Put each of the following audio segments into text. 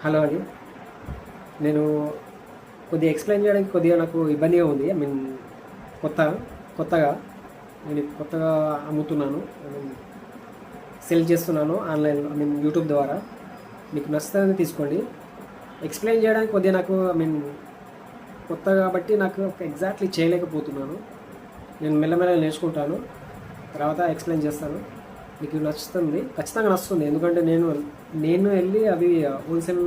Hello అండి. నేను కొద్దిగా ఎక్స్ప్లెయిన్ చేయడానికి కొద్దిగా నాకు ఇబ్బందిగా ఉంది. ఐ మీన్ కొత్త కొత్తగా నేను కొత్తగా అమ్ముతున్నాను. ఐ మీన్ సెల్ చేస్తున్నాను ఆన్లైన్లో, ఐ మీన్ యూట్యూబ్ ద్వారా. మీకు నచ్చుతుందని తీసుకోండి. ఎక్స్ప్లెయిన్ చేయడానికి కొద్దిగా నాకు ఐ మీన్ కొత్త కాబట్టి నాకు ఎగ్జాక్ట్లీ చేయలేకపోతున్నాను. నేను మెల్లమెల్ల నేర్చుకుంటాను, తర్వాత ఎక్స్ప్లెయిన్ చేస్తాను. మీకు నచ్చుతుంది, ఖచ్చితంగా నచ్చుతుంది. ఎందుకంటే నేను వెళ్ళి అవి హోల్సేల్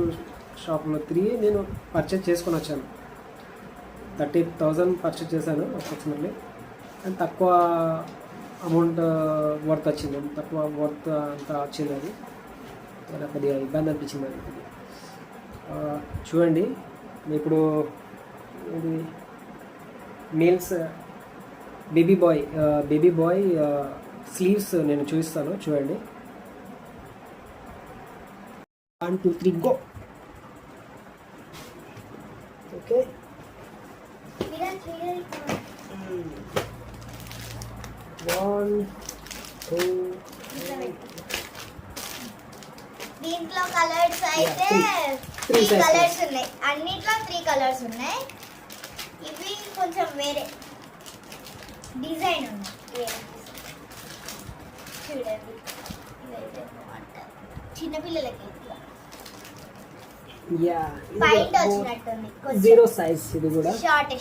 షాప్లో తిరిగి నేను పర్చేజ్ చేసుకొని వచ్చాను. 30,000 పర్చేజ్ చేశాను అప్రాక్సిమేట్లీ. అండ్ తక్కువ అమౌంట్ వర్త్ వచ్చింది, తక్కువ వర్త్ అంతా వచ్చింది. అది చాలా కొద్దిగా ఇబ్బంది అనిపించింది. అది చూడండి. ఇప్పుడు ఇది మీల్స్ బేబీ బాయ్ స్లీవ్స్ నేను చూపిస్తాను, చూడండి. 1 2 3 గో. ఓకే, దీంట్లో కలర్స్ అయితే 3 కలర్స్ ఉన్నాయి. అన్నిట్లో 3 కలర్స్ ఉన్నాయి. ఇవి కొంచెం వేరే డిజైన్ ఉన్నాయి. చూడండి, ఇదైతే బాగుంటుంది చిన్నపిల్లలకి. పాయింట్ వచ్చినట్టుంది. 0 సైజ్. ఇది కూడా షార్ట్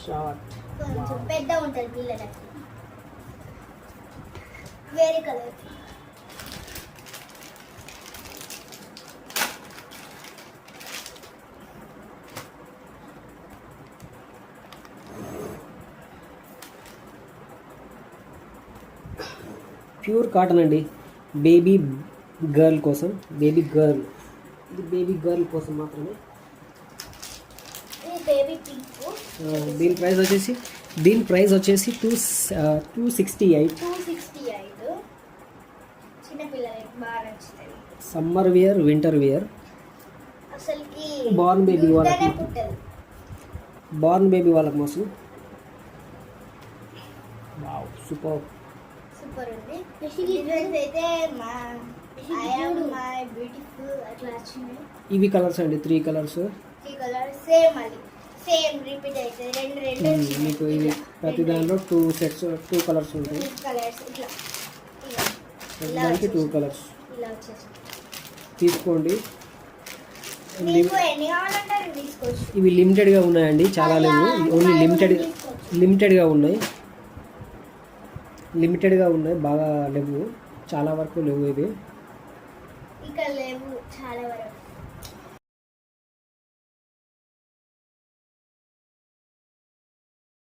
వావ్. పెద్ద ఉంటుంది పిల్లలకి. వేరే కలర్. ప్యూర్ కాటన్ అండి. బేబీ గర్ల్ కోసం, ఇది బేబీ గర్ల్ కోసం మాత్రమే. Baby pink. దీని ప్రైస్ వచ్చేసి 268. చిన్నపిల్లలకి బాగా నచ్చుతుంది. Summer wear, winter wear. అసలుకి బార్న్ బేబీ వాళ్ళకి, కోసం. వావ్, సూపర్ ఉంది. డిజైన్స్ అయితే మై బ్యూటిఫుల్ అట్లా వచ్చినాయి. ఇవి కలర్స్ అండి, 3 కలర్స్. సేమ్ రిపీట్ అయితే రెండు మీకు ఇది ప్రతి దానిలో 2 సెట్స్, 2 కలర్స్ ఉంటాయి. దానికి 2 కలర్స్ ఇలా వచ్చేసి తీసుకోండి. మీకు ఎన్ని కావాలంటే అన్ని తీసుకోవచ్చు. ఇవి లిమిటెడ్గా ఉన్నాయండి, చాలా లేవు. ఓన్లీ లిమిటెడ్గా ఉన్నాయి, బాగా లేవు, చాలా వరకు లేవు. ఇవి ఇక లేవు చాలా వరకు.